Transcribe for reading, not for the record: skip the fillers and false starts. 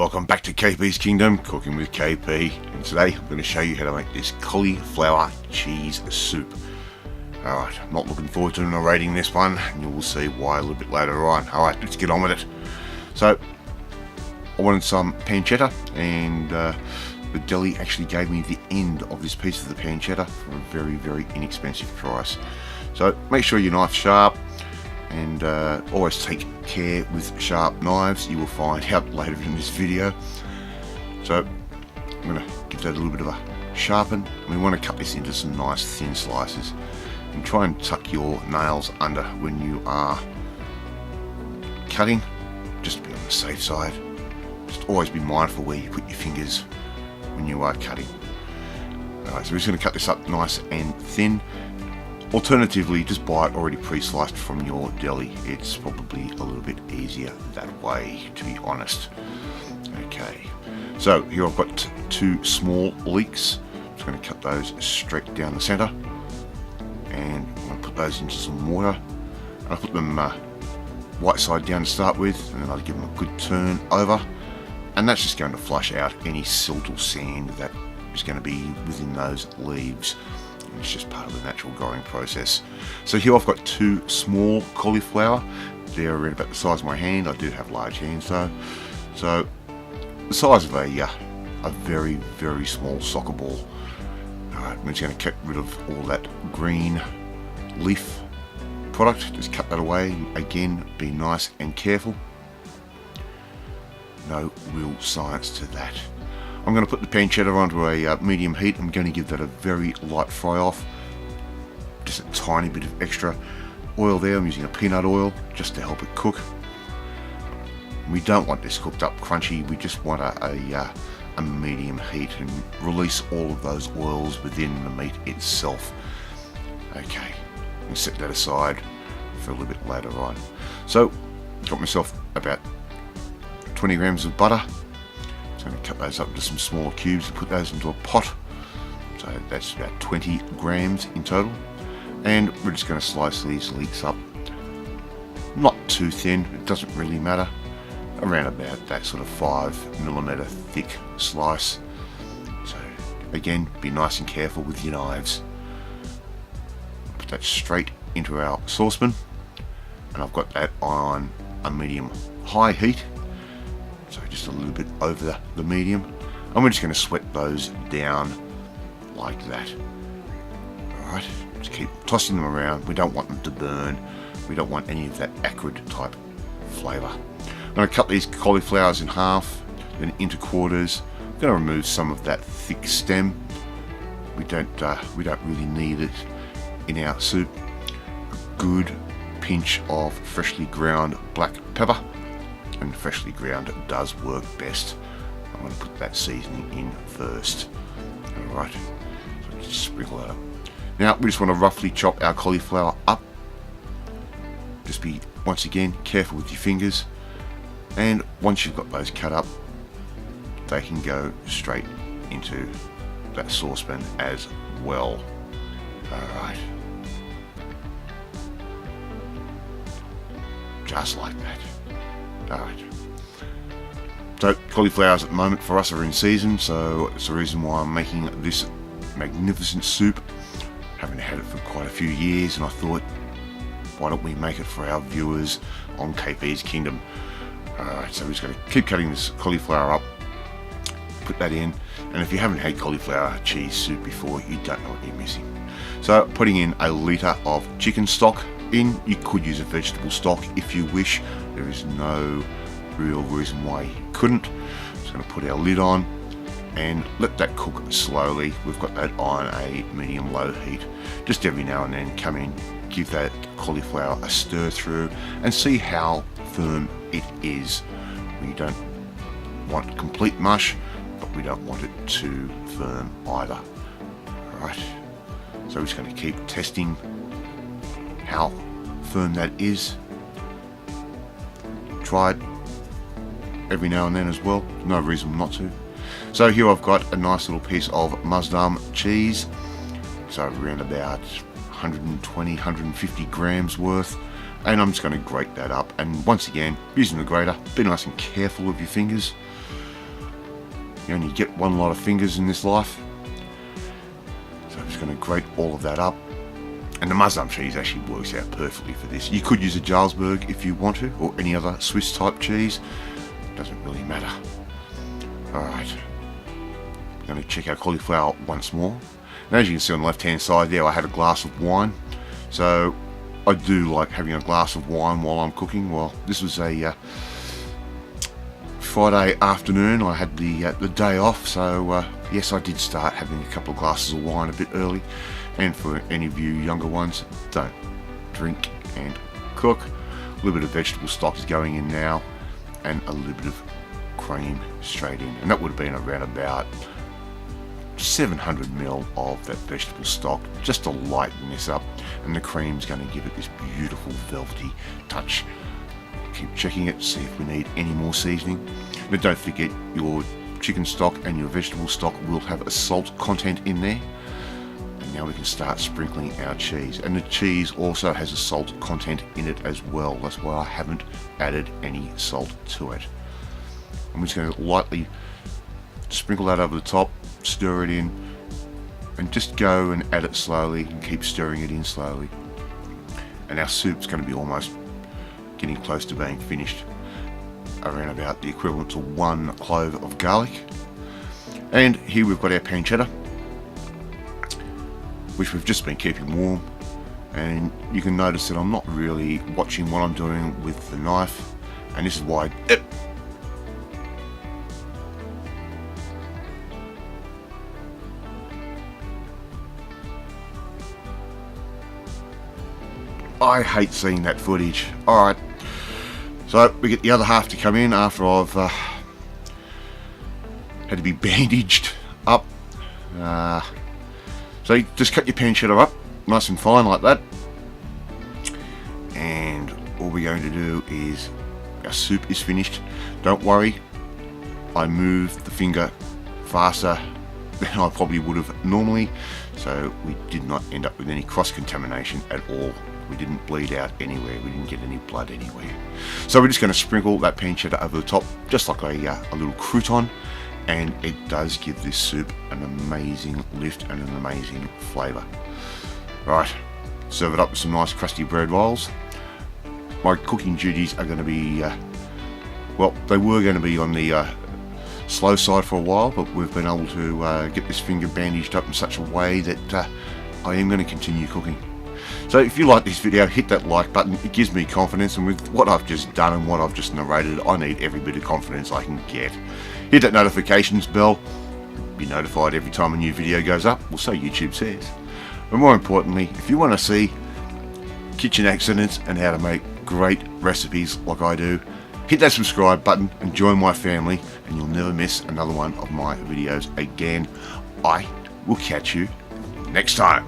Welcome back to KP's Kingdom, cooking with KP, and today I'm going to show you how to make this cauliflower cheese soup. Alright, I'm not looking forward to narrating this one, and you will see why a little bit later on. Alright, let's get on with it. So, I wanted some pancetta, and the deli actually gave me the end of this piece of the pancetta for a very, very inexpensive price. So, make sure your knife's sharp, and always take care with sharp knives. You will find out later in this video. So I'm going to give that a little bit of a sharpen. We want to cut this into some nice thin slices, and try and tuck your nails under when you are cutting, just to be on the safe side. Just always be mindful where you put your fingers when you are cutting. Alright, so we're just going to cut this up nice and thin. Alternatively, just buy it already pre-sliced from your deli. It's probably a little bit easier that way, to be honest. Okay, so here I've got two small leeks. I'm just going to cut those straight down the centre, and I'm going to put those into some water. I'll put them white side down to start with, and then I'll give them a good turn over, and that's just going to flush out any silt or sand that is going to be within those leaves. It's just part of the natural growing process. So here I've got two small cauliflower. They're around about the size of my hand. I do have large hands though. So the size of a very, very small soccer ball. Alright, I'm just going to get rid of all that green leaf product. Just cut that away. Again, be nice and careful. No real science to that. I'm going to put the pancetta onto a medium heat. I'm going to give that a very light fry off. Just a tiny bit of extra oil there. I'm using a peanut oil just to help it cook. We don't want this cooked up crunchy. We just want a medium heat and release all of those oils within the meat itself. Okay, I'll set that aside for a little bit later on. So, got myself about 20 grams of butter. I'm going to cut those up into some smaller cubes and put those into a pot. So that's about 20 grams in total. And we're just going to slice these leeks up. Not too thin, it doesn't really matter. Around about that sort of 5mm thick slice. So again, be nice and careful with your knives. Put that straight into our saucepan. And I've got that on a medium high heat. So just a little bit over the medium, and we're just going to sweat those down like that. Alright, just keep tossing them around. We don't want them to burn. We don't want any of that acrid type flavour. I'm going to cut these cauliflowers in half, then into quarters. I'm going to remove some of that thick stem. We don't really need it in our soup. A good pinch of freshly ground black pepper. And freshly ground does work best. I'm going to put that seasoning in first. Alright, so just sprinkle that up. Now we just want to roughly chop our cauliflower up. Just be, once again, careful with your fingers. And once you've got those cut up, they can go straight into that saucepan as well. Alright. Just like that. Alright, so cauliflowers at the moment for us are in season, so it's the reason why I'm making this magnificent soup. Haven't had it for quite a few years, and I thought, why don't we make it for our viewers on KP's Kingdom. Alright, so we're just going to keep cutting this cauliflower up, put that in, and if you haven't had cauliflower cheese soup before, you don't know what you're missing. So putting in a litre of chicken stock in. You could use a vegetable stock if you wish. There is no real reason why you couldn't. Just going to put our lid on and let that cook slowly. We've got that on a medium-low heat. Just every now and then come in, give that cauliflower a stir through and see how firm it is. We don't want complete mush, but we don't want it too firm either. Alright, so we're just going to keep testing how firm that is. Try it every now and then as well, no reason not to. So here I've got a nice little piece of Musdam cheese, so around about 120, 150 grams worth, and I'm just going to grate that up. And once again, using the grater, be nice and careful with your fingers. You only get one lot of fingers in this life. So I'm just going to grate all of that up. And the Muslim cheese actually works out perfectly for this. You could use a Jarlsberg if you want to, or any other Swiss type cheese. Doesn't really matter. Alright. I'm going to check our cauliflower once more. And as you can see on the left hand side there, I had a glass of wine. So I do like having a glass of wine while I'm cooking. Well, this was a Friday afternoon. I had the day off, so yes, I did start having a couple of glasses of wine a bit early. And for any of you younger ones, don't drink and cook. A little bit of vegetable stock is going in now, and a little bit of cream straight in, and that would have been around about 700 ml of that vegetable stock, just to lighten this up, and the cream's going to give it this beautiful velvety touch. Keep checking it, see if we need any more seasoning, but don't forget your chicken stock and your vegetable stock will have a salt content in there. And now we can start sprinkling our cheese, and the cheese also has a salt content in it as well. That's why I haven't added any salt to it. I'm just going to lightly sprinkle that over the top, stir it in, and just go and add it slowly and keep stirring it in slowly. And our soup's going to be almost getting close to being finished, around about the equivalent to 1 clove of garlic. And here we've got our pancetta, which we've just been keeping warm, and you can notice that I'm not really watching what I'm doing with the knife, and this is why I hate seeing that footage. Alright, so we get the other half to come in after I've had to be bandaged up. So you just cut your pancetta up nice and fine like that, and all we're going to do is, our soup is finished. Don't worry, I moved the finger faster than I probably would have normally, so we did not end up with any cross-contamination at all. We didn't bleed out anywhere, we didn't get any blood anywhere. So we're just going to sprinkle that pancetta over the top, just like a little crouton, and it does give this soup an amazing lift and an amazing flavour. Right, serve it up with some nice crusty bread rolls. My cooking duties are going to be, well, they were going to be on the slow side for a while, but we've been able to get this finger bandaged up in such a way that I am going to continue cooking. So if you like this video, hit that like button. It gives me confidence, and with what I've just done and what I've just narrated, I need every bit of confidence I can get. Hit that notifications bell, be notified every time a new video goes up, well, so YouTube says. But more importantly, if you want to see kitchen accidents and how to make great recipes like I do, hit that subscribe button and join my family, and you'll never miss another one of my videos again. I will catch you next time.